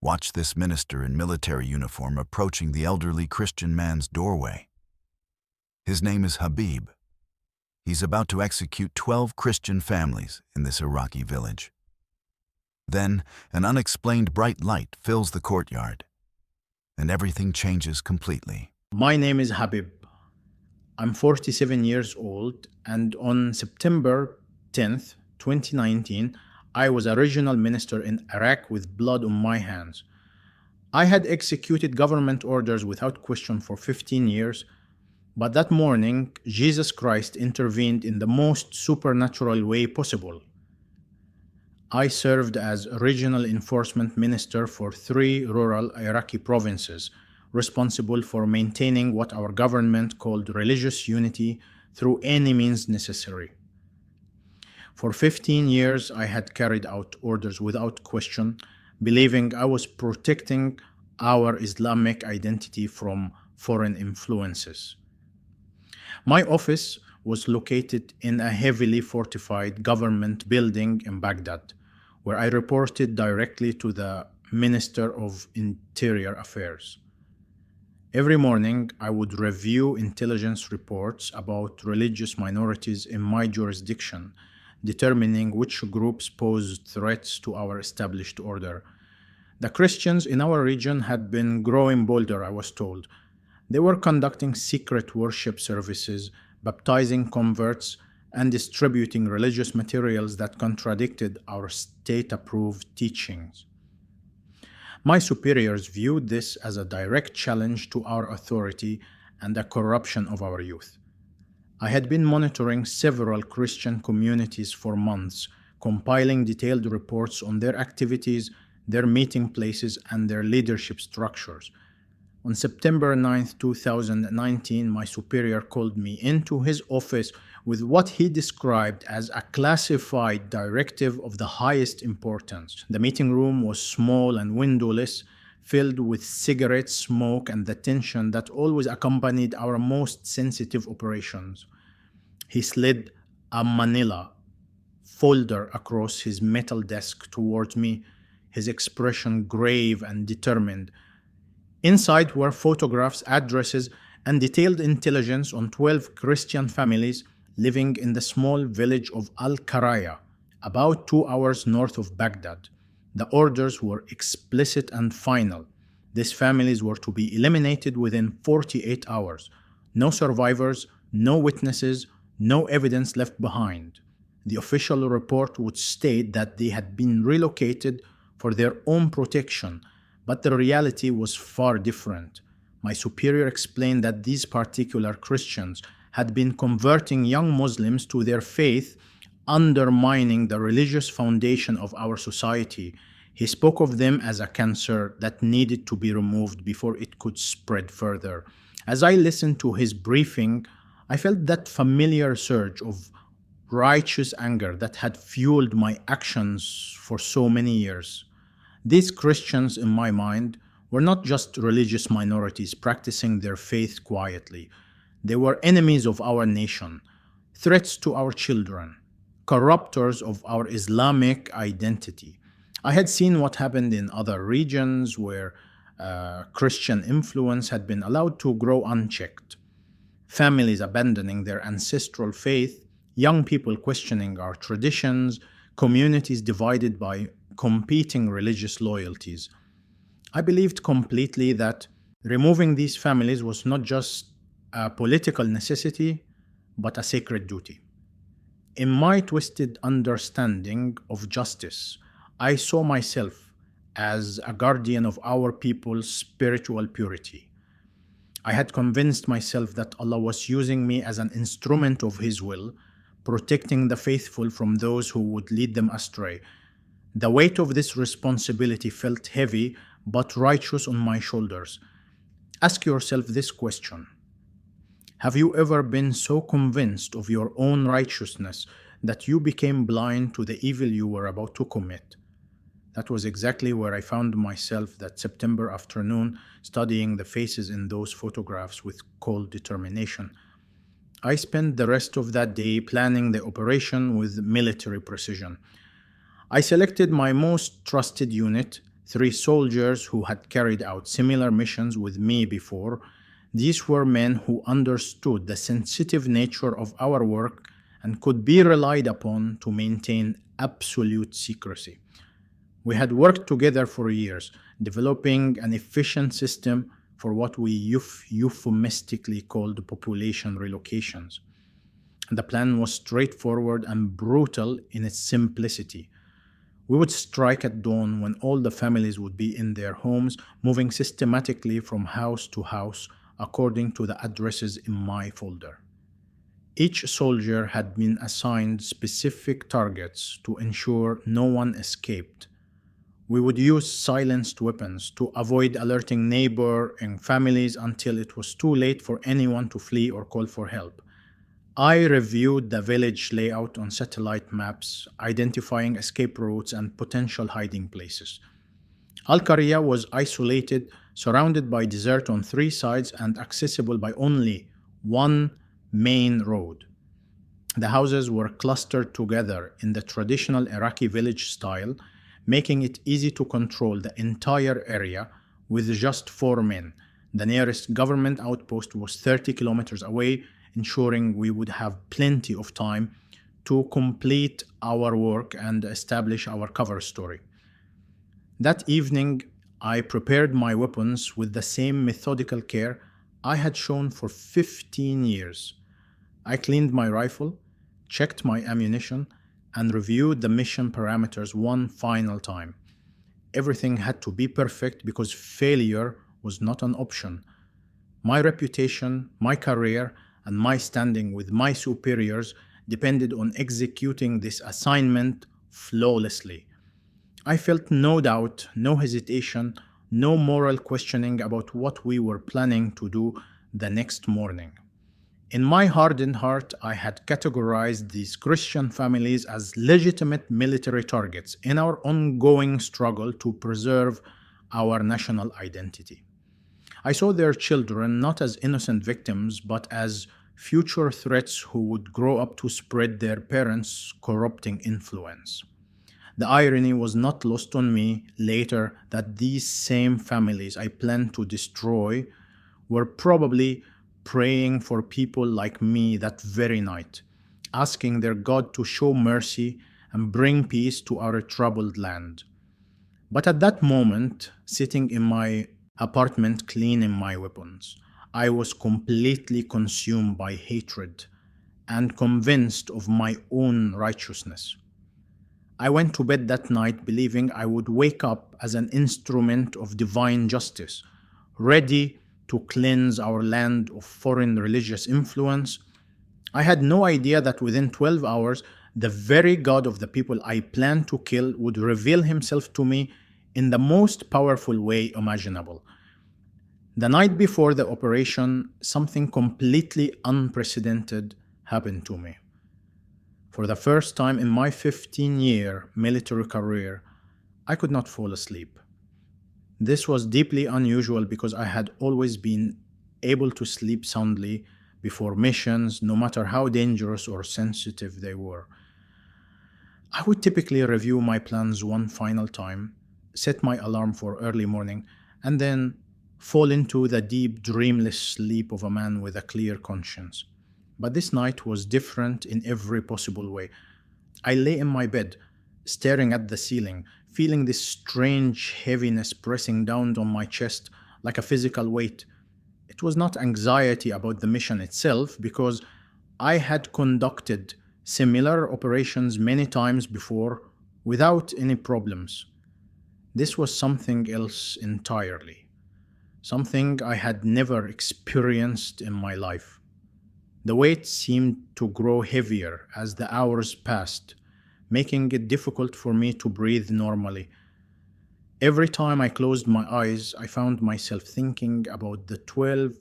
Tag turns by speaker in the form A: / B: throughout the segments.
A: Watch this minister in military uniform approaching the elderly Christian man's doorway. His name is Habib. He's about to execute 12 Christian families in this Iraqi village. Then, an unexplained bright light fills the courtyard, and everything changes completely.
B: My name is Habib. I'm 47 years old, and on September 10th, 2019, I was a regional minister in Iraq with blood on my hands. I had executed government orders without question for 15 years, but that morning, Jesus Christ intervened in the most supernatural way possible. I served as regional enforcement minister for 3 rural Iraqi provinces, responsible for maintaining what our government called religious unity through any means necessary. For 15 years, I had carried out orders without question, believing I was protecting our Islamic identity from foreign influences. My office was located in a heavily fortified government building in Baghdad, where I reported directly to the Minister of Interior Affairs. Every morning, I would review intelligence reports about religious minorities in my jurisdiction, determining which groups posed threats to our established order. The Christians in our region had been growing bolder, I was told. They were conducting secret worship services, baptizing converts, and distributing religious materials that contradicted our state-approved teachings. My superiors viewed this as a direct challenge to our authority and the corruption of our youth. I had been monitoring several Christian communities for months, compiling detailed reports on their activities, their meeting places, and their leadership structures. On September 9, 2019, my superior called me into his office with what he described as a classified directive of the highest importance. The meeting room was small and windowless, filled with cigarette smoke and the tension that always accompanied our most sensitive operations. He slid a manila folder across his metal desk towards me, his expression grave and determined. Inside were photographs, addresses, and detailed intelligence on 12 Christian families living in the small village of Al-Karaya, about 2 hours north of Baghdad. The orders were explicit and final. These families were to be eliminated within 48 hours. No survivors, no witnesses, no evidence left behind. The official report would state that they had been relocated for their own protection, but the reality was far different. My superior explained that these particular Christians had been converting young Muslims to their faith, undermining the religious foundation of our society. He spoke of them as a cancer that needed to be removed before it could spread further. As I listened to his briefing, I felt that familiar surge of righteous anger that had fueled my actions for so many years. These Christians, in my mind, were not just religious minorities practicing their faith quietly. They were enemies of our nation, threats to our children, corruptors of our Islamic identity. I had seen what happened in other regions where Christian influence had been allowed to grow unchecked. Families abandoning their ancestral faith, young people questioning our traditions, communities divided by competing religious loyalties. I believed completely that removing these families was not just a political necessity, but a sacred duty. In my twisted understanding of justice, I saw myself as a guardian of our people's spiritual purity. I had convinced myself that Allah was using me as an instrument of His will, protecting the faithful from those who would lead them astray. The weight of this responsibility felt heavy but righteous on my shoulders. Ask yourself this question. Have you ever been so convinced of your own righteousness that you became blind to the evil you were about to commit? That was exactly where I found myself that September afternoon, studying the faces in those photographs with cold determination. I spent the rest of that day planning the operation with military precision. I selected my most trusted unit, 3 soldiers who had carried out similar missions with me before. These were men who understood the sensitive nature of our work and could be relied upon to maintain absolute secrecy. We had worked together for years, developing an efficient system for what we euphemistically called population relocations. The plan was straightforward and brutal in its simplicity. We would strike at dawn when all the families would be in their homes, moving systematically from house to house according to the addresses in my folder. Each soldier had been assigned specific targets to ensure no one escaped. We would use silenced weapons to avoid alerting neighboring families until it was too late for anyone to flee or call for help. I reviewed the village layout on satellite maps, identifying escape routes and potential hiding places. Al-Qaria was isolated, surrounded by desert on 3 sides and accessible by only one main road. The houses were clustered together in the traditional Iraqi village style, making it easy to control the entire area with just 4 men. The nearest government outpost was 30 kilometers away, ensuring we would have plenty of time to complete our work and establish our cover story. That evening, I prepared my weapons with the same methodical care I had shown for 15 years. I cleaned my rifle, checked my ammunition, and reviewed the mission parameters one final time. Everything had to be perfect because failure was not an option. My reputation, my career, and my standing with my superiors depended on executing this assignment flawlessly. I felt no doubt, no hesitation, no moral questioning about what we were planning to do the next morning. In my hardened heart, I had categorized these Christian families as legitimate military targets in our ongoing struggle to preserve our national identity. I saw their children not as innocent victims, but as future threats who would grow up to spread their parents' corrupting influence. The irony was not lost on me later that these same families I planned to destroy were probably praying for people like me that very night, asking their God to show mercy and bring peace to our troubled land. But at that moment, sitting in my apartment cleaning my weapons, I was completely consumed by hatred and convinced of my own righteousness. I went to bed that night believing I would wake up as an instrument of divine justice, ready to cleanse our land of foreign religious influence. I had no idea that within 12 hours, the very God of the people I planned to kill would reveal himself to me in the most powerful way imaginable. The night before the operation, something completely unprecedented happened to me. For the first time in my 15-year military career, I could not fall asleep. This was deeply unusual because I had always been able to sleep soundly before missions, no matter how dangerous or sensitive they were. I would typically review my plans one final time, set my alarm for early morning, and then fall into the deep, dreamless sleep of a man with a clear conscience. But this night was different in every possible way. I lay in my bed, staring at the ceiling, feeling this strange heaviness pressing down on my chest like a physical weight. It was not anxiety about the mission itself, because I had conducted similar operations many times before without any problems. This was something else entirely, something I had never experienced in my life. The weight seemed to grow heavier as the hours passed, making it difficult for me to breathe normally. Every time I closed my eyes, I found myself thinking about the 12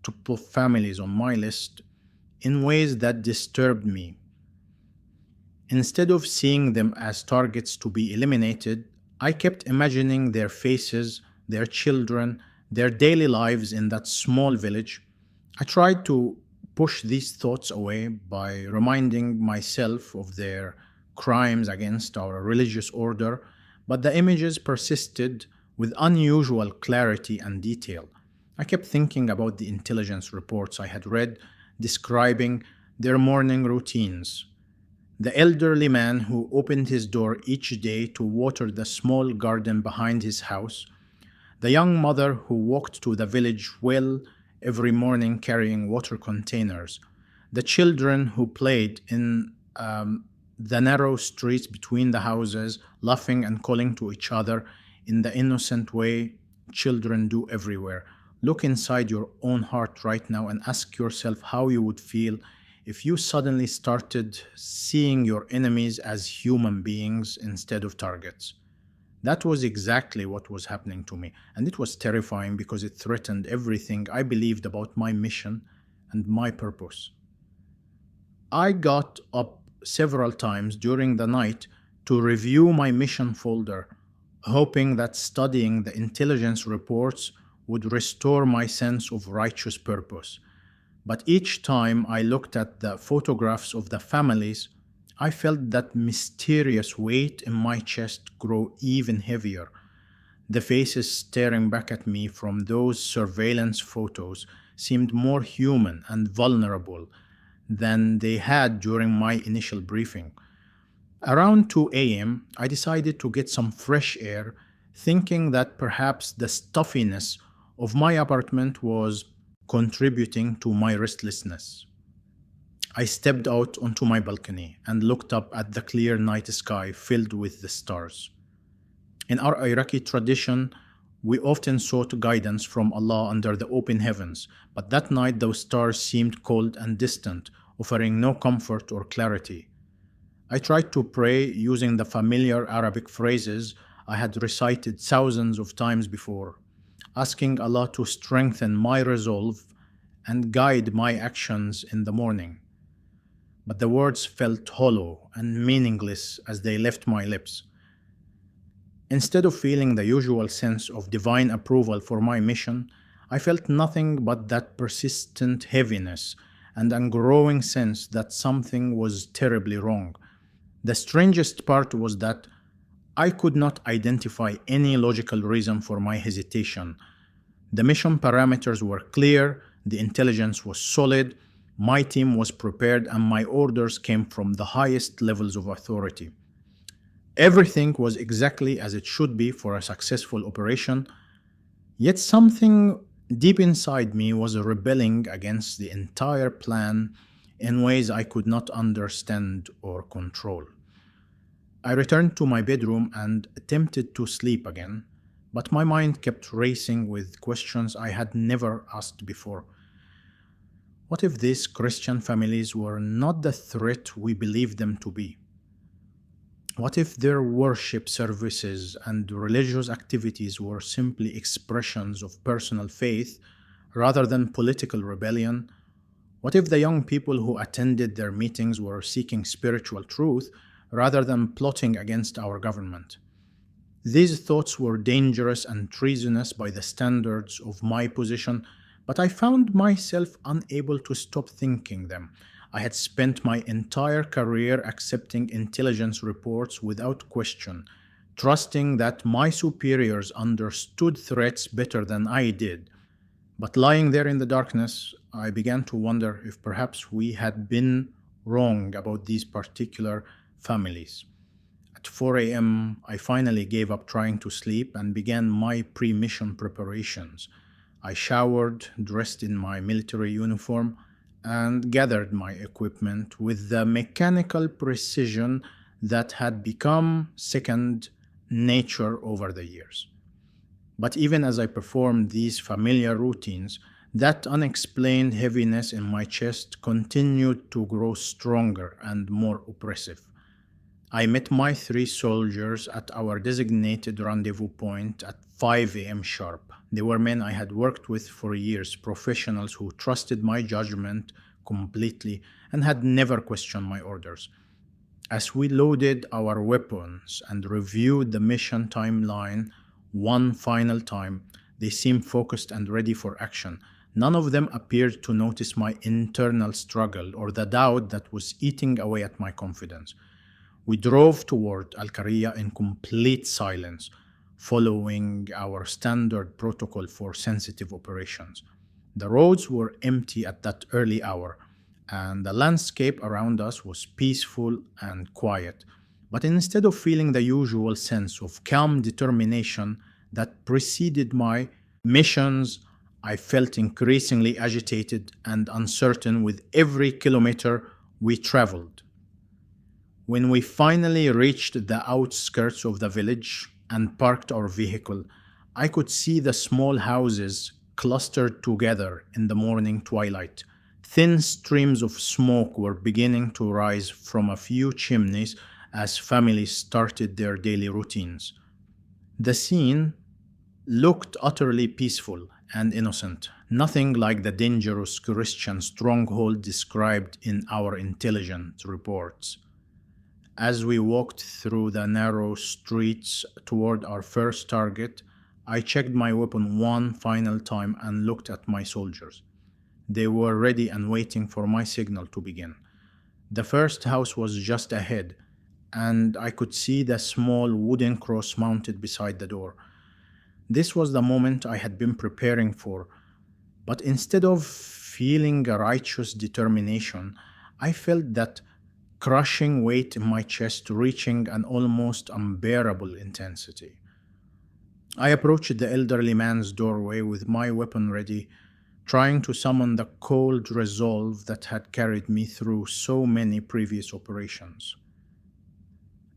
B: top families on my list in ways that disturbed me. Instead of seeing them as targets to be eliminated, I kept imagining their faces, their children, their daily lives in that small village. I tried to push these thoughts away by reminding myself of their crimes against our religious order, but the images persisted, with unusual clarity and detail. I kept thinking about the intelligence reports I had read describing their morning routines. The elderly man who opened his door each day to water the small garden behind his house, the young mother who walked to the village well every morning carrying water containers, the children who played in the narrow streets between the houses, laughing and calling to each other in the innocent way children do everywhere. Look inside your own heart right now and ask yourself how you would feel if you suddenly started seeing your enemies as human beings instead of targets. That was exactly what was happening to me, and it was terrifying because it threatened everything I believed about my mission and my purpose. I got up several times during the night to review my mission folder, hoping that studying the intelligence reports would restore my sense of righteous purpose. But each time I looked at the photographs of the families, I felt that mysterious weight in my chest grow even heavier. The faces staring back at me from those surveillance photos seemed more human and vulnerable than they had during my initial briefing. Around 2 a.m., I decided to get some fresh air, thinking that perhaps the stuffiness of my apartment was contributing to my restlessness. I stepped out onto my balcony and looked up at the clear night sky filled with the stars. In our Iraqi tradition, we often sought guidance from Allah under the open heavens, but that night those stars seemed cold and distant, offering no comfort or clarity. I tried to pray using the familiar Arabic phrases I had recited thousands of times before, asking Allah to strengthen my resolve and guide my actions in the morning. But the words felt hollow and meaningless as they left my lips. Instead of feeling the usual sense of divine approval for my mission, I felt nothing but that persistent heaviness and a growing sense that something was terribly wrong. The strangest part was that I could not identify any logical reason for my hesitation. The mission parameters were clear, the intelligence was solid, my team was prepared, and my orders came from the highest levels of authority. Everything was exactly as it should be for a successful operation, yet something deep inside me was rebelling against the entire plan in ways I could not understand or control. I returned to my bedroom and attempted to sleep again, but my mind kept racing with questions I had never asked before. What if these Christian families were not the threat we believed them to be? What if their worship services and religious activities were simply expressions of personal faith rather than political rebellion? What if the young people who attended their meetings were seeking spiritual truth rather than plotting against our government? These thoughts were dangerous and treasonous by the standards of my position, but I found myself unable to stop thinking them. I had spent my entire career accepting intelligence reports without question, trusting that my superiors understood threats better than I did. But lying there in the darkness, I began to wonder if perhaps we had been wrong about these particular families. At 4 a.m., I finally gave up trying to sleep and began my pre-mission preparations. I showered, dressed in my military uniform, and gathered my equipment with the mechanical precision that had become second nature over the years. But even as I performed these familiar routines, that unexplained heaviness in my chest continued to grow stronger and more oppressive. I met my 3 soldiers at our designated rendezvous point at 5 a.m. sharp. They were men I had worked with for years, professionals who trusted my judgment completely and had never questioned my orders. As we loaded our weapons and reviewed the mission timeline one final time, they seemed focused and ready for action. None of them appeared to notice my internal struggle or the doubt that was eating away at my confidence. We drove toward Al-Qariya in complete silence, following our standard protocol for sensitive operations. The roads were empty at that early hour, and the landscape around us was peaceful and quiet. But instead of feeling the usual sense of calm determination that preceded my missions, I felt increasingly agitated and uncertain with every kilometer we traveled. When we finally reached the outskirts of the village and parked our vehicle, I could see the small houses clustered together in the morning twilight. Thin streams of smoke were beginning to rise from a few chimneys as families started their daily routines. The scene looked utterly peaceful and innocent, nothing like the dangerous Christian stronghold described in our intelligence reports. As we walked through the narrow streets toward our first target, I checked my weapon one final time and looked at my soldiers. They were ready and waiting for my signal to begin. The first house was just ahead, and I could see the small wooden cross mounted beside the door. This was the moment I had been preparing for, but instead of feeling a righteous determination, I felt that crushing weight in my chest reaching an almost unbearable intensity. I approached the elderly man's doorway with my weapon ready, trying to summon the cold resolve that had carried me through so many previous operations.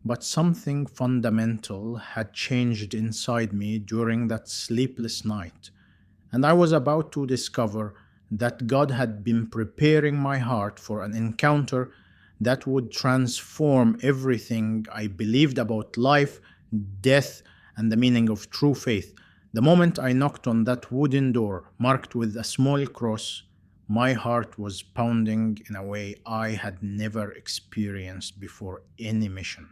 B: But something fundamental had changed inside me during that sleepless night, and I was about to discover that God had been preparing my heart for an encounter that would transform everything I believed about life, death, and the meaning of true faith. The moment I knocked on that wooden door, marked with a small cross, my heart was pounding in a way I had never experienced before any mission.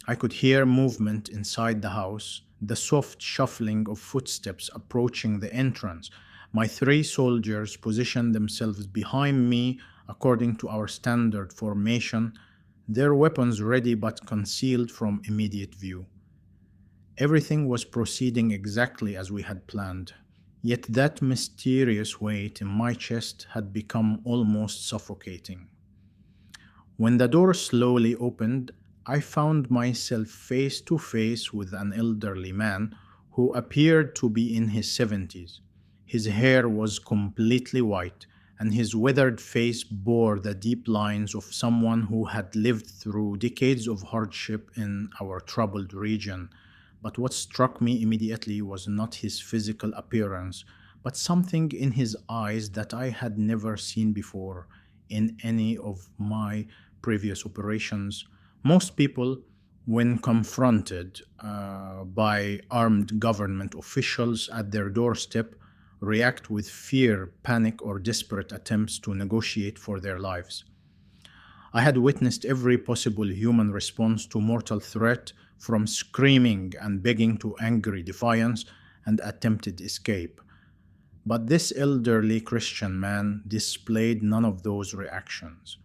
B: I could hear movement inside the house, the soft shuffling of footsteps approaching the entrance. My three soldiers positioned themselves behind me according to our standard formation, their weapons ready but concealed from immediate view. Everything was proceeding exactly as we had planned, yet that mysterious weight in my chest had become almost suffocating. When the door slowly opened, I found myself face to face with an elderly man who appeared to be in his 70s. His hair was completely white, and his weathered face bore the deep lines of someone who had lived through decades of hardship in our troubled region. But what struck me immediately was not his physical appearance, but something in his eyes that I had never seen before in any of my previous operations. Most people, when confronted by armed government officials at their doorstep, react with fear, panic, or desperate attempts to negotiate for their lives. I had witnessed every possible human response to mortal threat, from screaming and begging to angry defiance and attempted escape. But this elderly Christian man displayed none of those reactions.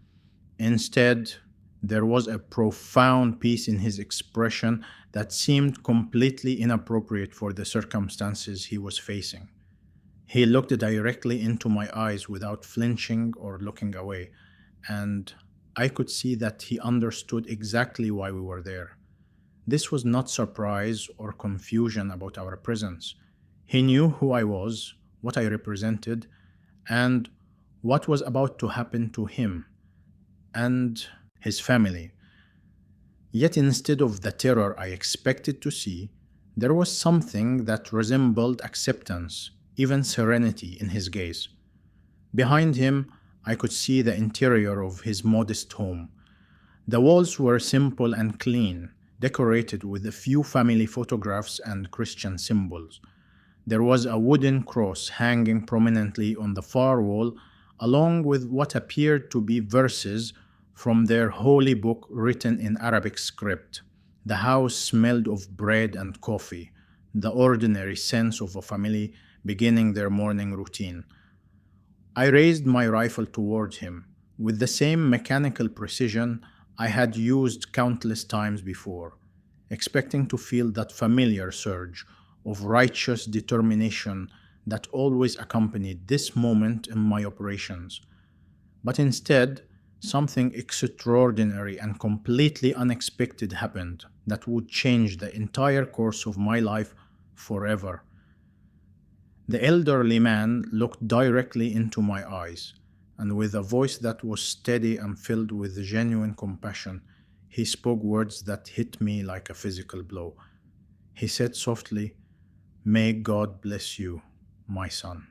B: Instead, there was a profound peace in his expression that seemed completely inappropriate for the circumstances he was facing. He looked directly into my eyes without flinching or looking away, and I could see that he understood exactly why we were there. This was not surprise or confusion about our presence. He knew who I was, what I represented, and what was about to happen to him and his family. Yet instead of the terror I expected to see, there was something that resembled acceptance, even serenity in his gaze. Behind him, I could see the interior of his modest home. The walls were simple and clean, decorated with a few family photographs and Christian symbols. There was a wooden cross hanging prominently on the far wall, along with what appeared to be verses from their holy book written in Arabic script. The house smelled of bread and coffee, the ordinary sense of a family beginning their morning routine. I raised my rifle toward him, with the same mechanical precision I had used countless times before. expecting to feel that familiar surge of righteous determination that always accompanied this moment in my operations. But instead, something extraordinary and completely unexpected happened that would change the entire course of my life forever. The elderly man looked directly into my eyes, and with a voice that was steady and filled with genuine compassion, he spoke words that hit me like a physical blow. He said softly, "May God bless you, my son."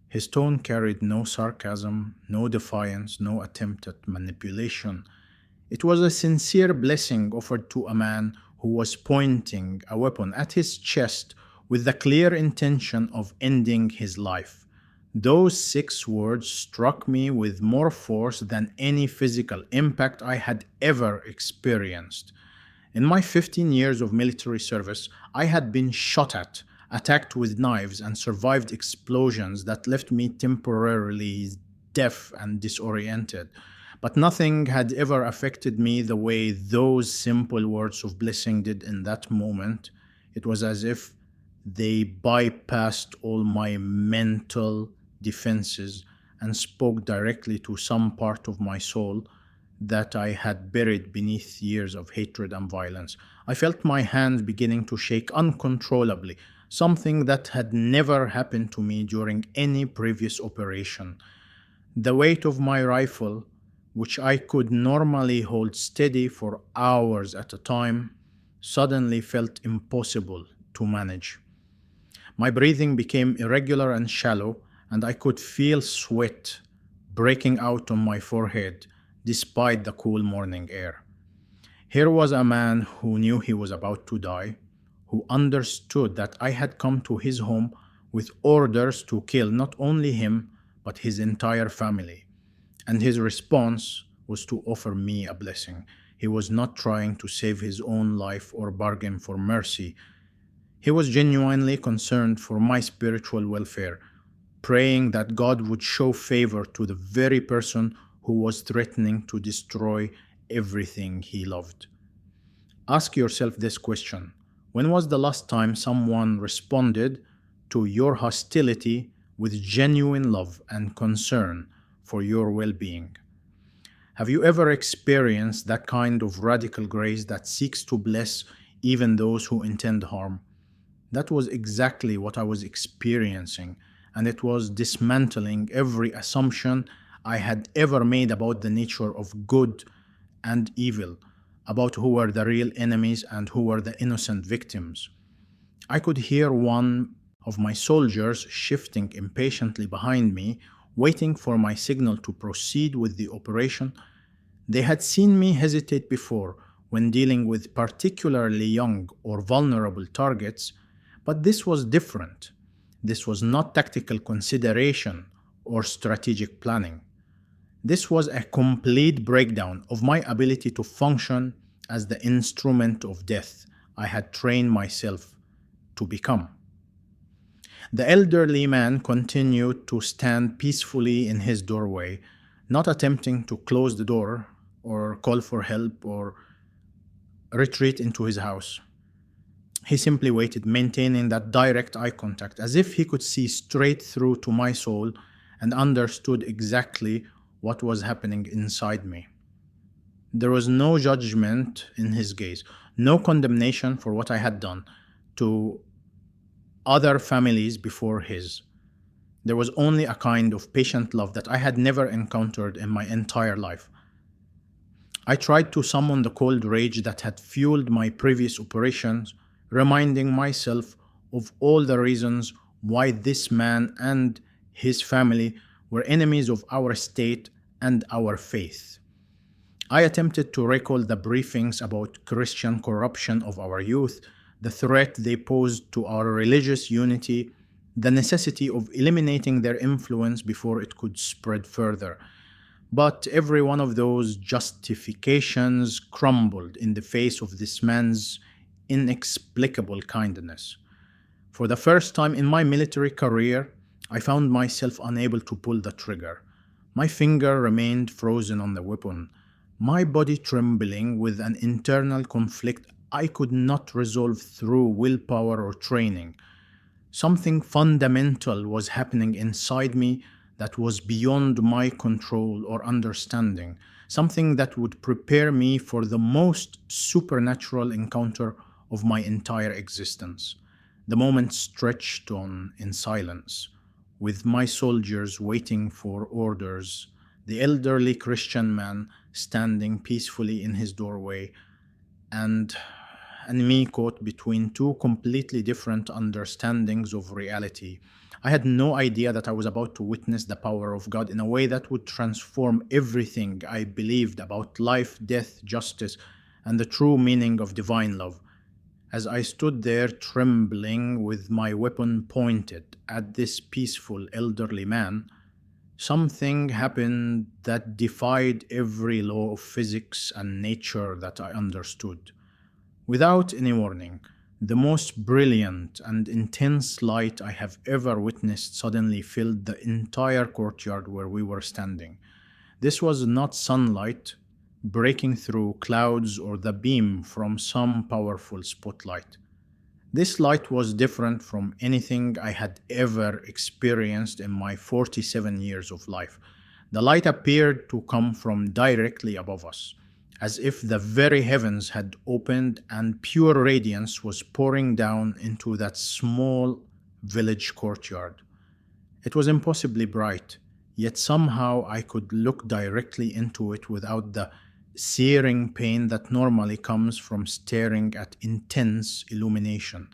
B: His tone carried no sarcasm, no defiance, no attempt at manipulation. It was a sincere blessing offered to a man who was pointing a weapon at his chest with the clear intention of ending his life. Those 6 words struck me with more force than any physical impact I had ever experienced. In my 15 years of military service, I had been shot at, attacked with knives, and survived explosions that left me temporarily deaf and disoriented. But nothing had ever affected me the way those simple words of blessing did in that moment. It was as if they bypassed all my mental defenses and spoke directly to some part of my soul that I had buried beneath years of hatred and violence. I felt my hands beginning to shake uncontrollably, something that had never happened to me during any previous operation. The weight of my rifle, which I could normally hold steady for hours at a time, suddenly felt impossible to manage. My breathing became irregular and shallow, and I could feel sweat breaking out on my forehead despite the cool morning air. Here was a man who knew he was about to die, who understood that I had come to his home with orders to kill not only him, but his entire family. And his response was to offer me a blessing. He was not trying to save his own life or bargain for mercy. He was genuinely concerned for my spiritual welfare, praying that God would show favor to the very person who was threatening to destroy everything he loved. Ask yourself this question: when was the last time someone responded to your hostility with genuine love and concern for your well-being? Have you ever experienced that kind of radical grace that seeks to bless even those who intend harm? That was exactly what I was experiencing, and it was dismantling every assumption I had ever made about the nature of good and evil, about who were the real enemies and who were the innocent victims. I could hear one of my soldiers shifting impatiently behind me, waiting for my signal to proceed with the operation. They had seen me hesitate before when dealing with particularly young or vulnerable targets, but this was different. This was not tactical consideration or strategic planning. This was a complete breakdown of my ability to function as the instrument of death I had trained myself to become. The elderly man continued to stand peacefully in his doorway, not attempting to close the door or call for help or retreat into his house. He simply waited, maintaining that direct eye contact, as if he could see straight through to my soul and understood exactly what was happening inside me. There was no judgment in his gaze, no condemnation for what I had done to other families before his. There was only a kind of patient love that I had never encountered in my entire life. I tried to summon the cold rage that had fueled my previous operations, reminding myself of all the reasons why this man and his family were enemies of our state and our faith. I attempted to recall the briefings about Christian corruption of our youth, the threat they posed to our religious unity, the necessity of eliminating their influence before it could spread further. But every one of those justifications crumbled in the face of this man's inexplicable kindness. For the first time in my military career, I found myself unable to pull the trigger. My finger remained frozen on the weapon, my body trembling with an internal conflict I could not resolve through willpower or training. Something fundamental was happening inside me that was beyond my control or understanding, something that would prepare me for the most supernatural encounter of my entire existence. The moment stretched on in silence, with my soldiers waiting for orders, the elderly Christian man standing peacefully in his doorway, and me caught between two completely different understandings of reality. I had no idea that I was about to witness the power of God in a way that would transform everything I believed about life, death, justice, and the true meaning of divine love. As I stood there trembling with my weapon pointed at this peaceful elderly man, something happened that defied every law of physics and nature that I understood. Without any warning, the most brilliant and intense light I have ever witnessed suddenly filled the entire courtyard where we were standing. This was not sunlight breaking through clouds or the beam from some powerful spotlight. This light was different from anything I had ever experienced in my 47 years of life. The light appeared to come from directly above us, as if the very heavens had opened and pure radiance was pouring down into that small village courtyard. It was impossibly bright, yet somehow I could look directly into it without the searing pain that normally comes from staring at intense illumination.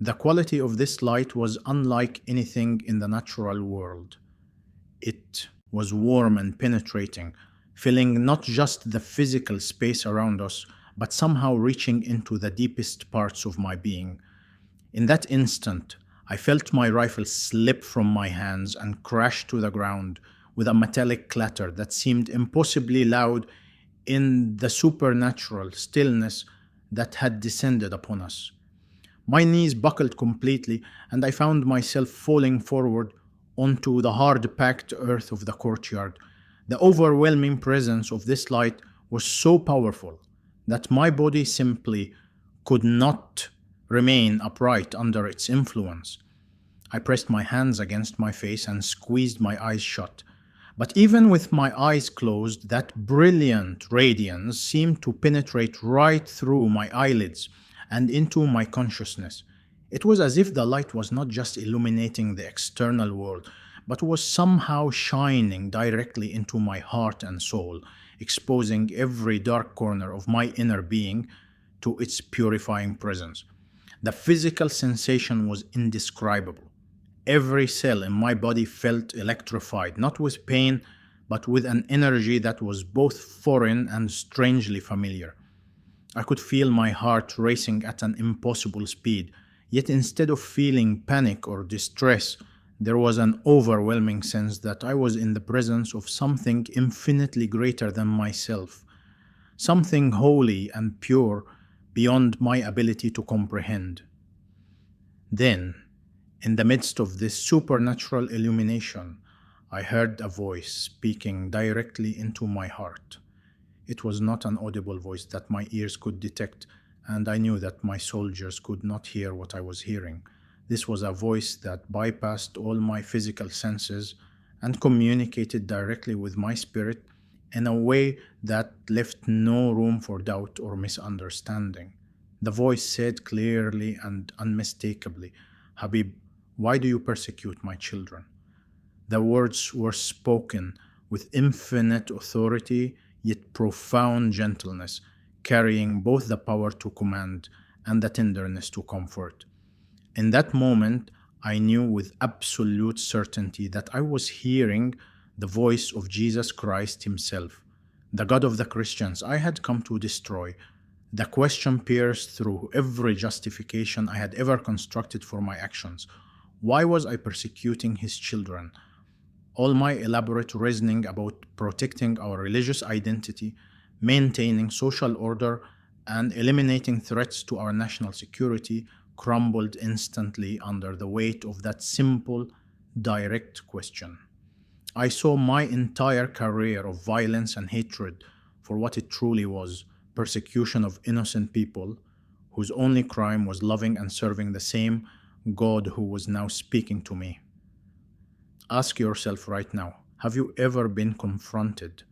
B: The quality of this light was unlike anything in the natural world. It was warm and penetrating, filling not just the physical space around us, but somehow reaching into the deepest parts of my being. In that instant, I felt my rifle slip from my hands and crash to the ground with a metallic clatter that seemed impossibly loud in the supernatural stillness that had descended upon us. My knees buckled completely, and I found myself falling forward onto the hard packed earth of the courtyard. The overwhelming presence of this light was so powerful that my body simply could not remain upright under its influence. I pressed my hands against my face and squeezed my eyes shut. But even with my eyes closed, that brilliant radiance seemed to penetrate right through my eyelids and into my consciousness. It was as if the light was not just illuminating the external world, but was somehow shining directly into my heart and soul, exposing every dark corner of my inner being to its purifying presence. The physical sensation was indescribable. Every cell in my body felt electrified, not with pain, but with an energy that was both foreign and strangely familiar. I could feel my heart racing at an impossible speed, yet instead of feeling panic or distress, there was an overwhelming sense that I was in the presence of something infinitely greater than myself, something holy and pure beyond my ability to comprehend. Then, in the midst of this supernatural illumination, I heard a voice speaking directly into my heart. It was not an audible voice that my ears could detect, and I knew that my soldiers could not hear what I was hearing. This was a voice that bypassed all my physical senses and communicated directly with my spirit in a way that left no room for doubt or misunderstanding. The voice said clearly and unmistakably, "Habib, why do you persecute my children?" The words were spoken with infinite authority yet profound gentleness, carrying both the power to command and the tenderness to comfort. In that moment, I knew with absolute certainty that I was hearing the voice of Jesus Christ Himself, the God of the Christians I had come to destroy. The question pierced through every justification I had ever constructed for my actions. Why was I persecuting His children? All my elaborate reasoning about protecting our religious identity, maintaining social order, and eliminating threats to our national security crumbled instantly under the weight of that simple, direct question. I saw my entire career of violence and hatred for what it truly was: persecution of innocent people whose only crime was loving and serving the same God who was now speaking to me. Ask yourself right now, have you ever been confronted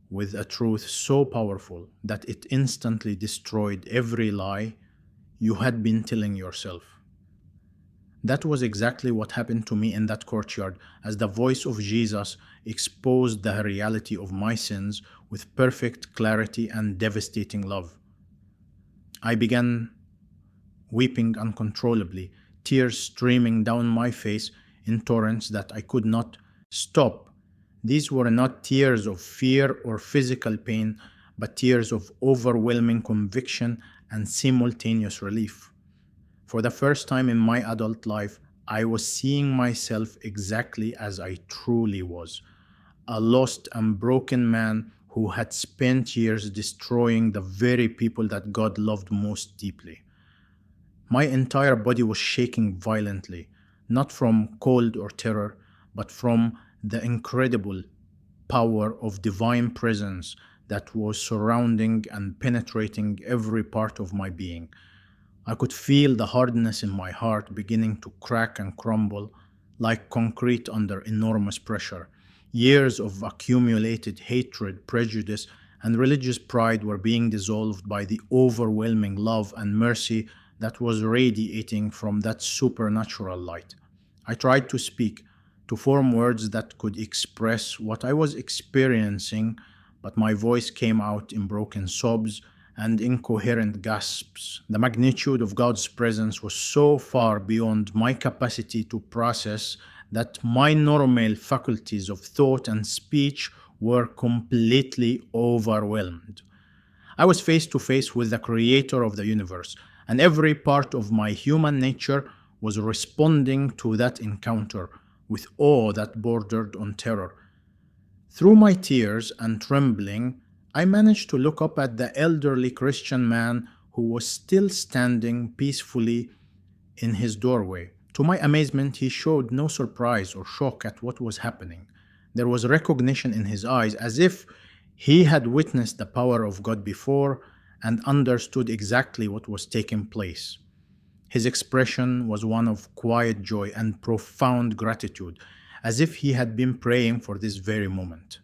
B: with a truth so powerful that it instantly destroyed every lie you had been telling yourself? That was exactly what happened to me in that courtyard as the voice of Jesus exposed the reality of my sins with perfect clarity and devastating love. I began weeping uncontrollably, tears streaming down my face in torrents that I could not stop. These were not tears of fear or physical pain, but tears of overwhelming conviction and simultaneous relief. For the first time in my adult life, I was seeing myself exactly as I truly was, a lost and broken man who had spent years destroying the very people that God loved most deeply. My entire body was shaking violently, not from cold or terror, but from the incredible power of divine presence that was surrounding and penetrating every part of my being. I could feel the hardness in my heart beginning to crack and crumble like concrete under enormous pressure. Years of accumulated hatred, prejudice, and religious pride were being dissolved by the overwhelming love and mercy that was radiating from that supernatural light. I tried to speak, to form words that could express what I was experiencing, but my voice came out in broken sobs and incoherent gasps. The magnitude of God's presence was so far beyond my capacity to process that my normal faculties of thought and speech were completely overwhelmed. I was face to face with the creator of the universe, and every part of my human nature was responding to that encounter with awe that bordered on terror. Through my tears and trembling, I managed to look up at the elderly Christian man who was still standing peacefully in his doorway. To my amazement, he showed no surprise or shock at what was happening. There was recognition in his eyes, as if he had witnessed the power of God before and understood exactly what was taking place. His expression was one of quiet joy and profound gratitude, as if he had been praying for this very moment.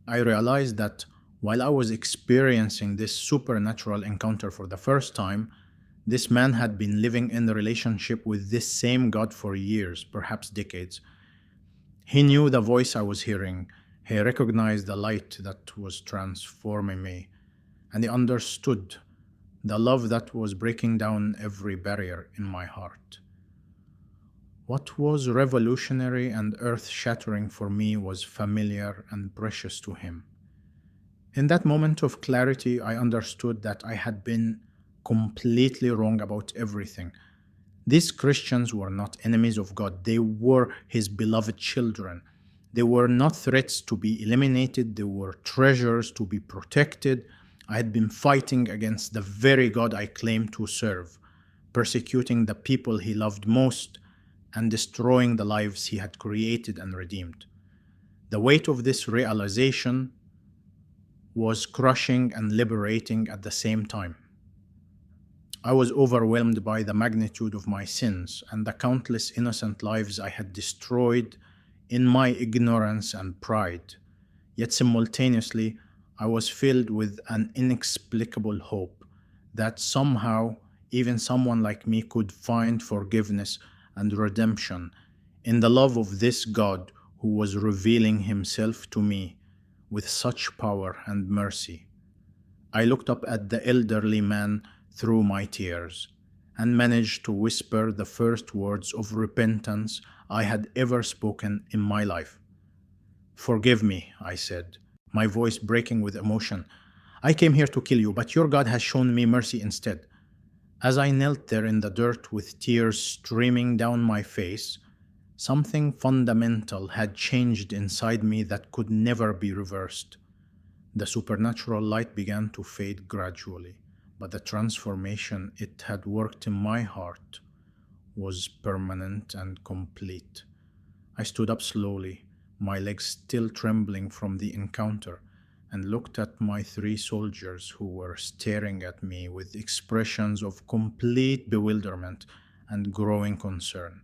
B: I realized that while I was experiencing this supernatural encounter for the first time, this man had been living in a relationship with this same God for years, perhaps decades. He knew the voice I was hearing, he recognized the light that was transforming me, and he understood the love that was breaking down every barrier in my heart. What was revolutionary and earth-shattering for me was familiar and precious to him. In that moment of clarity, I understood that I had been completely wrong about everything. These Christians were not enemies of God, they were His beloved children. They were not threats to be eliminated, they were treasures to be protected. I had been fighting against the very God I claimed to serve, persecuting the people He loved most, and destroying the lives He had created and redeemed. The weight of this realization was crushing and liberating at the same time. I was overwhelmed by the magnitude of my sins and the countless innocent lives I had destroyed in my ignorance and pride. Yet simultaneously, I was filled with an inexplicable hope that somehow even someone like me could find forgiveness and redemption in the love of this God who was revealing Himself to me with such power and mercy. I looked up at the elderly man through my tears and managed to whisper the first words of repentance I had ever spoken in my life. "Forgive me," I said, my voice breaking with emotion. "I came here to kill you, but your God has shown me mercy instead." As I knelt there in the dirt with tears streaming down my face, something fundamental had changed inside me that could never be reversed. The supernatural light began to fade gradually, but the transformation it had worked in my heart was permanent and complete. I stood up slowly, my legs still trembling from the encounter, and looked at my three soldiers who were staring at me with expressions of complete bewilderment and growing concern.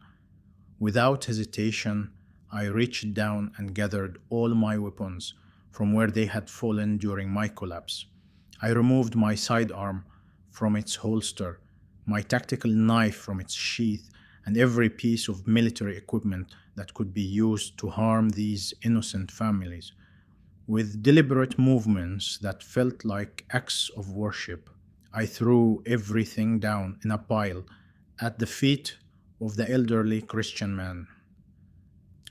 B: Without hesitation, I reached down and gathered all my weapons from where they had fallen during my collapse. I removed my sidearm from its holster, my tactical knife from its sheath, and every piece of military equipment that could be used to harm these innocent families. With deliberate movements that felt like acts of worship, I threw everything down in a pile at the feet of the elderly Christian man.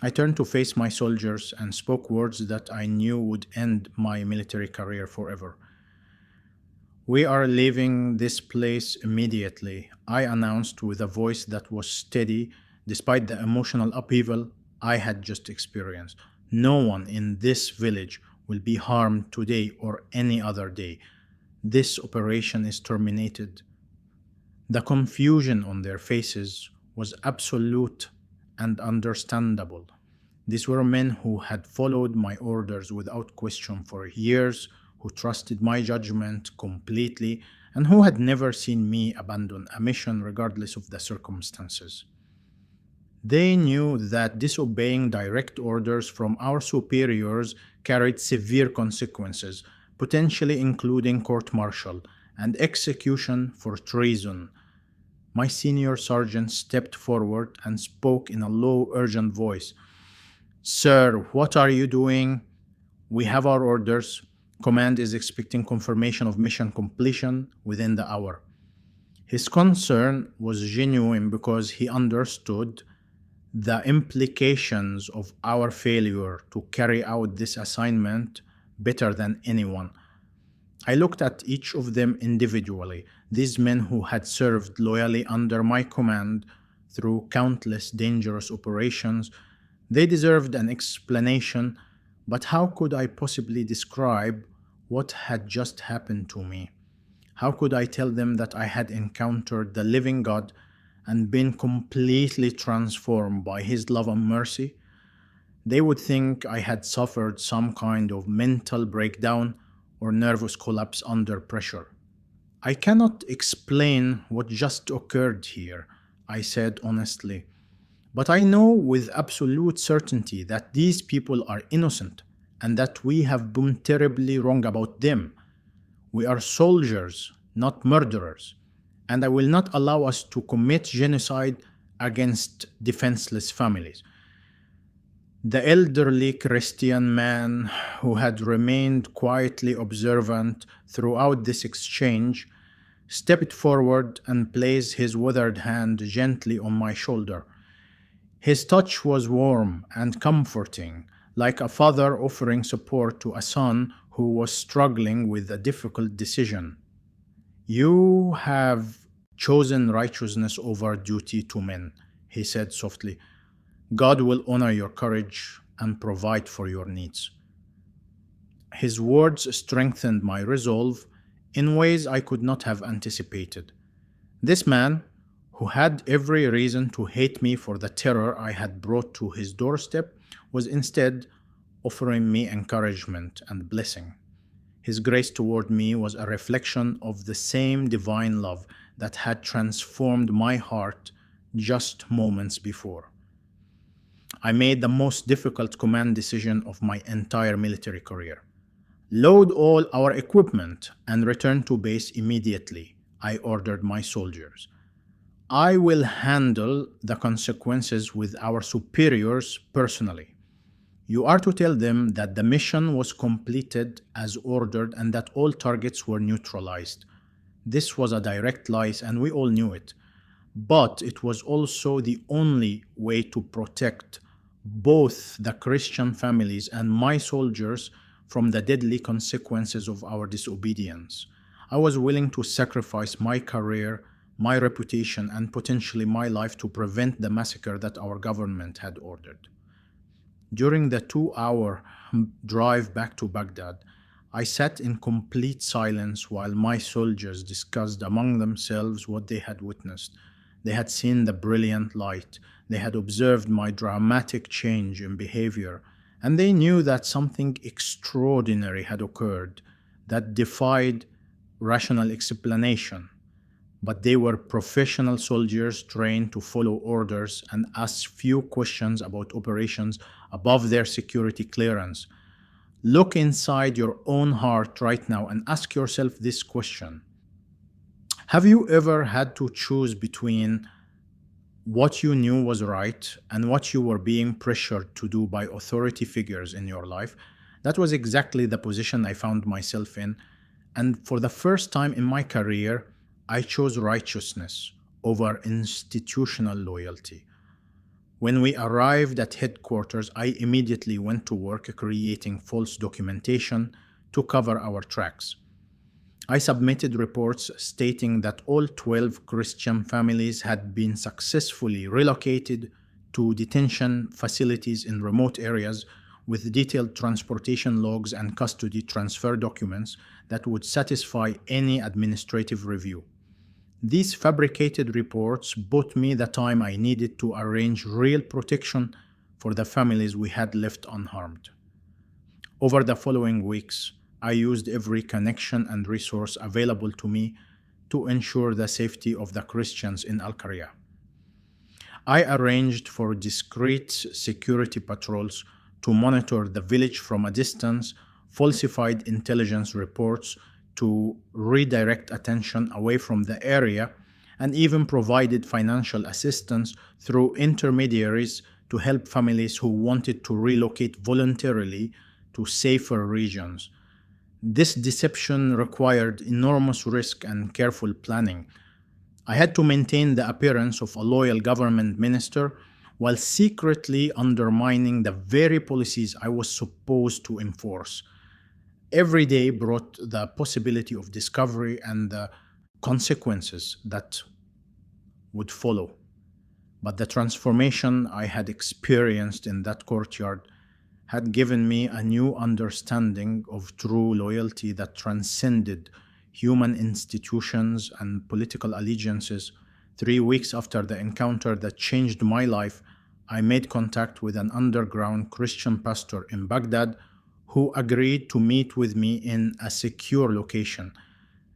B: I turned to face my soldiers and spoke words that I knew would end my military career forever. "We are leaving this place immediately," I announced with a voice that was steady despite the emotional upheaval I had just experienced. "No one in this village will be harmed today or any other day. This operation is terminated." The confusion on their faces was absolute and understandable. These were men who had followed my orders without question for years, who trusted my judgment completely, and who had never seen me abandon a mission regardless of the circumstances. They knew that disobeying direct orders from our superiors carried severe consequences, potentially including court martial and execution for treason. My senior sergeant stepped forward and spoke in a low, urgent voice. "Sir, what are you doing? We have our orders. Command is expecting confirmation of mission completion within the hour." His concern was genuine because he understood the implications of our failure to carry out this assignment better than anyone. I looked at each of them individually, these men who had served loyally under my command through countless dangerous operations. They deserved an explanation, but how could I possibly describe what had just happened to me? How could I tell them that I had encountered the living God and been completely transformed by His love and mercy? They would think I had suffered some kind of mental breakdown or nervous collapse under pressure. "I cannot explain what just occurred here," I said honestly, "but I know with absolute certainty that these people are innocent and that we have been terribly wrong about them. We are soldiers, not murderers, and I will not allow us to commit genocide against defenseless families." The elderly Christian man, who had remained quietly observant throughout this exchange, stepped forward and placed his withered hand gently on my shoulder. His touch was warm and comforting, like a father offering support to a son who was struggling with a difficult decision. "You have chosen righteousness over duty to men," he said softly. "God will honor your courage and provide for your needs." His words strengthened my resolve in ways I could not have anticipated. This man, who had every reason to hate me for the terror I had brought to his doorstep, was instead offering me encouragement and blessing. His grace toward me was a reflection of the same divine love that had transformed my heart just moments before. I made the most difficult command decision of my entire military career. "Load all our equipment and return to base immediately," I ordered my soldiers. "I will handle the consequences with our superiors personally. You are to tell them that the mission was completed as ordered and that all targets were neutralized." This was a direct lie, and we all knew it. But it was also the only way to protect both the Christian families and my soldiers from the deadly consequences of our disobedience. I was willing to sacrifice my career, my reputation, and potentially my life to prevent the massacre that our government had ordered. During the 2-hour drive back to Baghdad, I sat in complete silence while my soldiers discussed among themselves what they had witnessed. They had seen the brilliant light. They had observed my dramatic change in behavior, And they knew that something extraordinary had occurred that defied rational explanation. But they were professional soldiers trained to follow orders and ask few questions about operations above their security clearance. Look inside your own heart right now and ask yourself this question. Have you ever had to choose between what you knew was right and what you were being pressured to do by authority figures in your life? That was exactly the position I found myself in. And for the first time in my career, I chose righteousness over institutional loyalty. When we arrived at headquarters, I immediately went to work creating false documentation to cover our tracks. I submitted reports stating that all 12 Christian families had been successfully relocated to detention facilities in remote areas with detailed transportation logs and custody transfer documents that would satisfy any administrative review. These fabricated reports bought me the time I needed to arrange real protection for the families we had left unharmed. Over the following weeks, I used every connection and resource available to me to ensure the safety of the Christians in Al Qaryah. I arranged for discreet security patrols to monitor the village from a distance, falsified intelligence reports to redirect attention away from the area, and even provided financial assistance through intermediaries to help families who wanted to relocate voluntarily to safer regions. This deception required enormous risk and careful planning. I had to maintain the appearance of a loyal government minister while secretly undermining the very policies I was supposed to enforce. Every day brought the possibility of discovery and the consequences that would follow. But the transformation I had experienced in that courtyard had given me a new understanding of true loyalty that transcended human institutions and political allegiances. 3 weeks after the encounter that changed my life, I made contact with an underground Christian pastor in Baghdad who agreed to meet with me in a secure location.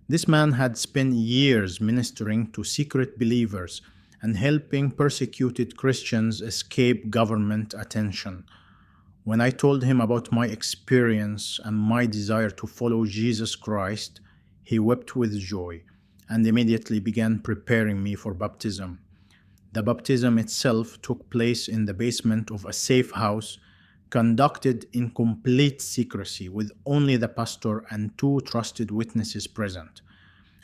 B: This man had spent years ministering to secret believers and helping persecuted Christians escape government attention. When I told him about my experience and my desire to follow Jesus Christ, he wept with joy and immediately began preparing me for baptism. The baptism itself took place in the basement of a safe house, conducted in complete secrecy with only the pastor and 2 trusted witnesses present.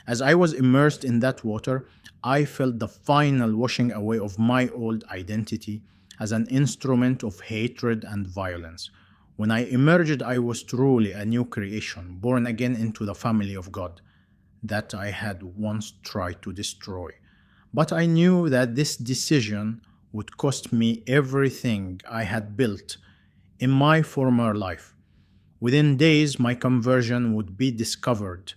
B: As I was immersed in that water, I felt the final washing away of my old identity as an instrument of hatred and violence. When I emerged, I was truly a new creation, born again into the family of God that I had once tried to destroy. But I knew that this decision would cost me everything I had built in my former life. Within days, my conversion would be discovered,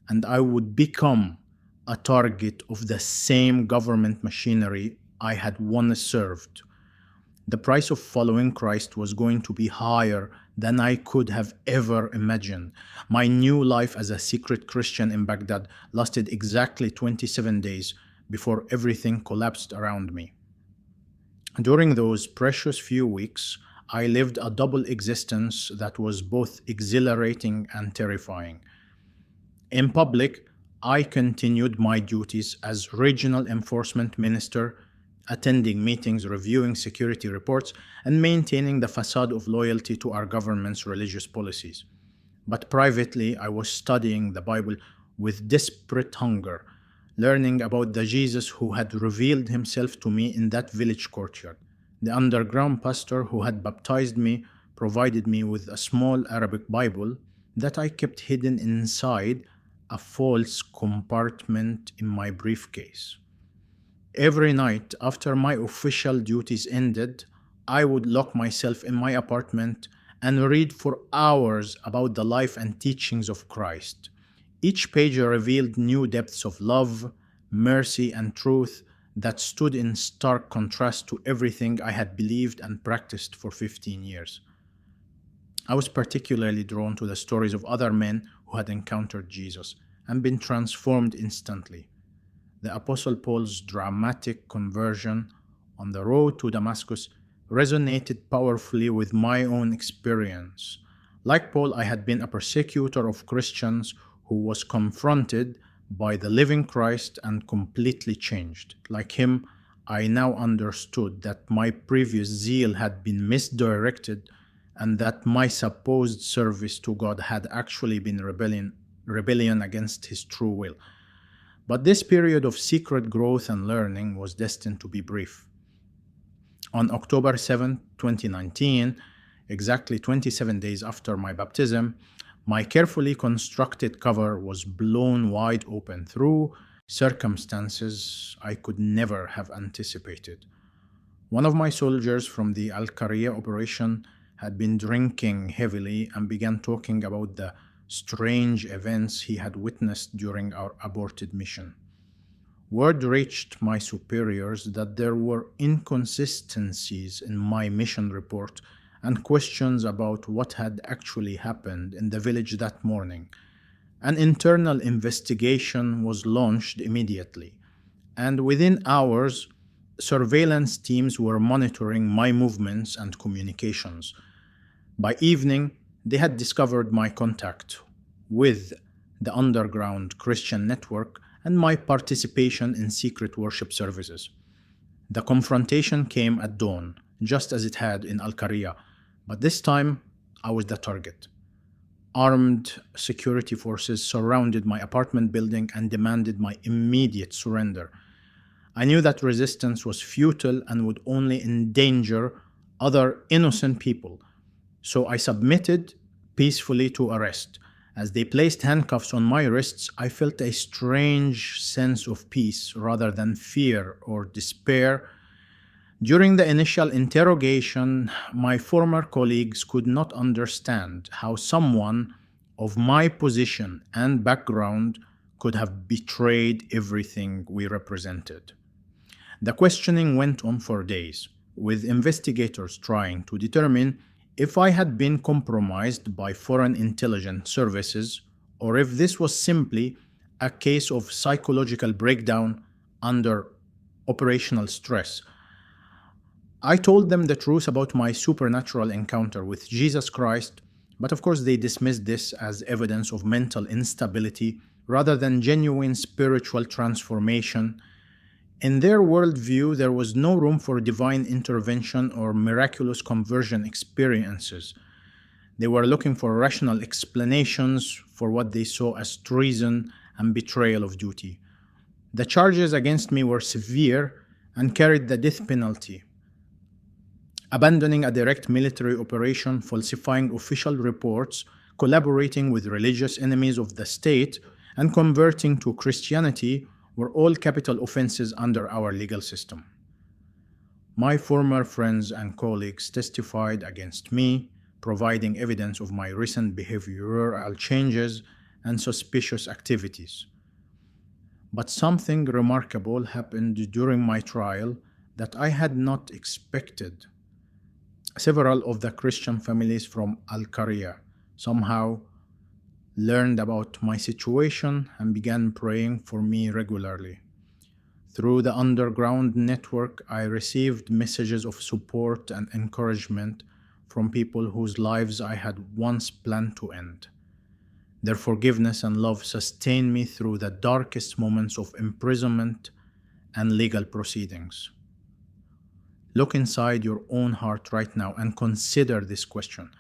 B: and I would become a target of the same government machinery I had once served. The price of following Christ was going to be higher than I could have ever imagined. My new life as a secret Christian in Baghdad lasted exactly 27 days before everything collapsed around me. During those precious few weeks, I lived a double existence that was both exhilarating and terrifying. In public, I continued my duties as regional enforcement minister, attending meetings, reviewing security reports, and maintaining the facade of loyalty to our government's religious policies. But privately, I was studying the Bible with desperate hunger, learning about the Jesus who had revealed himself to me in that village courtyard. The underground pastor who had baptized me provided me with a small Arabic Bible that I kept hidden inside a false compartment in my briefcase. Every night after my official duties ended, I would lock myself in my apartment and read for hours about the life and teachings of Christ. Each page revealed new depths of love, mercy, and truth that stood in stark contrast to everything I had believed and practiced for 15 years. I was particularly drawn to the stories of other men who had encountered Jesus and been transformed instantly. The Apostle Paul's dramatic conversion on the road to Damascus resonated powerfully with my own experience. Like Paul, I had been a persecutor of Christians who was confronted by the living Christ and completely changed. Like him, I now understood that my previous zeal had been misdirected and that my supposed service to God had actually been rebellion against His true will. But this period of secret growth and learning was destined to be brief. On October 7, 2019, exactly 27 days after my baptism, my carefully constructed cover was blown wide open through circumstances I could never have anticipated. One of my soldiers from the Al-Qaria operation had been drinking heavily and began talking about the strange events he had witnessed during our aborted mission. Word reached my superiors that there were inconsistencies in my mission report and questions about what had actually happened in the village that morning. An internal investigation was launched immediately, and within hours, surveillance teams were monitoring my movements and communications. By evening, they had discovered my contact with the underground Christian network and my participation in secret worship services. The confrontation came at dawn, just as it had in Al-Qaria, but this time I was the target. Armed security forces surrounded my apartment building and demanded my immediate surrender. I knew that resistance was futile and would only endanger other innocent people, so I submitted peacefully to arrest. As they placed handcuffs on my wrists, I felt a strange sense of peace rather than fear or despair. During the initial interrogation, my former colleagues could not understand how someone of my position and background could have betrayed everything we represented. The questioning went on for days, with investigators trying to determine if I had been compromised by foreign intelligence services or if this was simply a case of psychological breakdown under operational stress. I told them the truth about my supernatural encounter with Jesus Christ, but of course they dismissed this as evidence of mental instability rather than genuine spiritual transformation. In their worldview, there was no room for divine intervention or miraculous conversion experiences. They were looking for rational explanations for what they saw as treason and betrayal of duty. The charges against me were severe and carried the death penalty. Abandoning a direct military operation, falsifying official reports, collaborating with religious enemies of the state, and converting to Christianity were all capital offenses under our legal system. My former friends and colleagues testified against me, providing evidence of my recent behavioral changes and suspicious activities. But something remarkable happened during my trial that I had not expected. Several of the Christian families from Al-Qaria somehow learned about my situation and began praying for me regularly. Through the underground network, I received messages of support and encouragement from people whose lives I had once planned to end. Their forgiveness and love sustained me through the darkest moments of imprisonment and legal proceedings. Look inside your own heart right now and consider this question.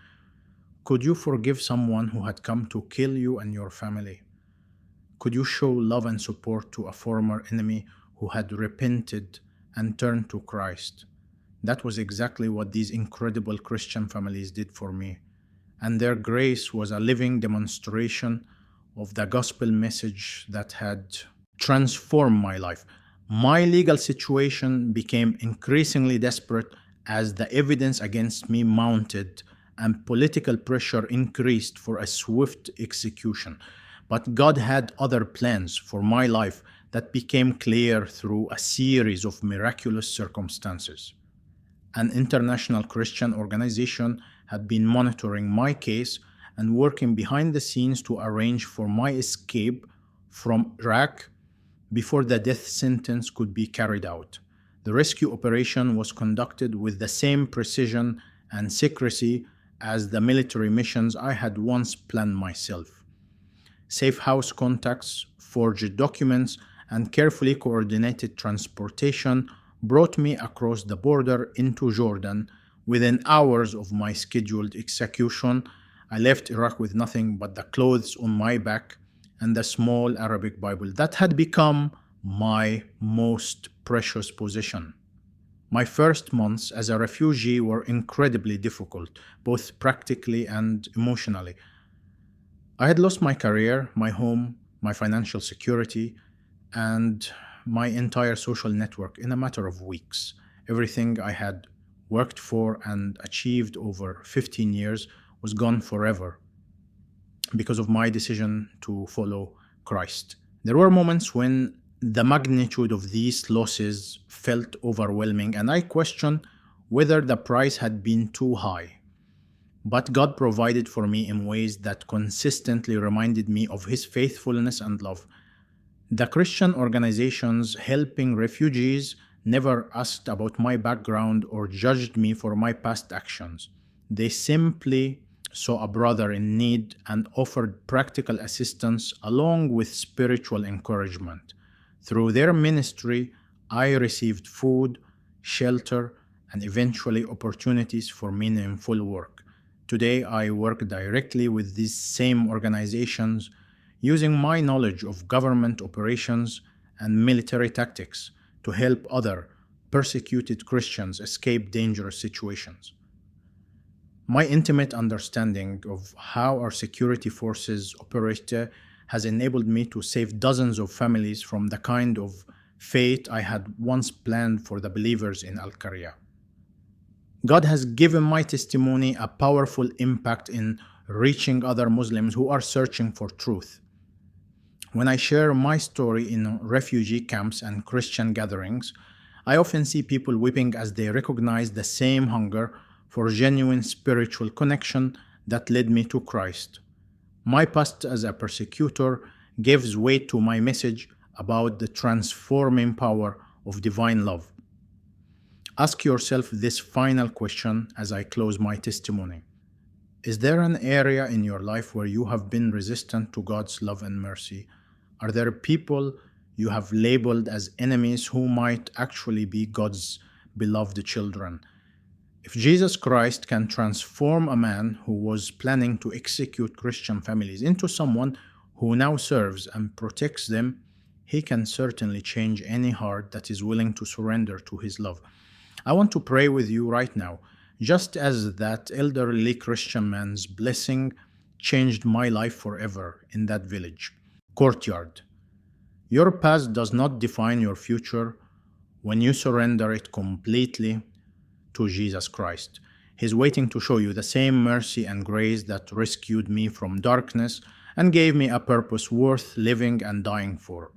B: Could you forgive someone who had come to kill you and your family? Could you show love and support to a former enemy who had repented and turned to Christ? That was exactly what these incredible Christian families did for me, and their grace was a living demonstration of the gospel message that had transformed my life. My legal situation became increasingly desperate as the evidence against me mounted and political pressure increased for a swift execution. But God had other plans for my life that became clear through a series of miraculous circumstances. An international Christian organization had been monitoring my case and working behind the scenes to arrange for my escape from Iraq before the death sentence could be carried out. The rescue operation was conducted with the same precision and secrecy as the military missions I had once planned myself. Safe house contacts, forged documents, and carefully coordinated transportation brought me across the border into Jordan. Within hours of my scheduled execution, I left Iraq with nothing but the clothes on my back and the small Arabic Bible that had become my most precious possession. My first months as a refugee were incredibly difficult, both practically and emotionally. I had lost my career, my home, my financial security, and my entire social network in a matter of weeks. Everything I had worked for and achieved over 15 years was gone forever because of my decision to follow Christ. There were moments when the magnitude of these losses felt overwhelming, and I questioned whether the price had been too high. But God provided for me in ways that consistently reminded me of His faithfulness and love. The Christian organizations helping refugees never asked about my background or judged me for my past actions. They simply saw a brother in need and offered practical assistance along with spiritual encouragement. Through their ministry, I received food, shelter, and eventually opportunities for meaningful work. Today, I work directly with these same organizations, using my knowledge of government operations and military tactics to help other persecuted Christians escape dangerous situations. My intimate understanding of how our security forces operate has enabled me to save dozens of families from the kind of fate I had once planned for the believers in Al-Qaryah. God has given my testimony a powerful impact in reaching other Muslims who are searching for truth. When I share my story in refugee camps and Christian gatherings, I often see people weeping as they recognize the same hunger for genuine spiritual connection that led me to Christ. My past as a persecutor gives weight to my message about the transforming power of divine love. Ask yourself this final question as I close my testimony. Is there an area in your life where you have been resistant to God's love and mercy? Are there people you have labeled as enemies who might actually be God's beloved children? If Jesus Christ can transform a man who was planning to execute Christian families into someone who now serves and protects them, He can certainly change any heart that is willing to surrender to His love. I want to pray with you right now, just as that elderly Christian man's blessing changed my life forever in that village. Courtyard. Your past does not define your future when you surrender it completely to Jesus Christ. He's waiting to show you the same mercy and grace that rescued me from darkness and gave me a purpose worth living and dying for.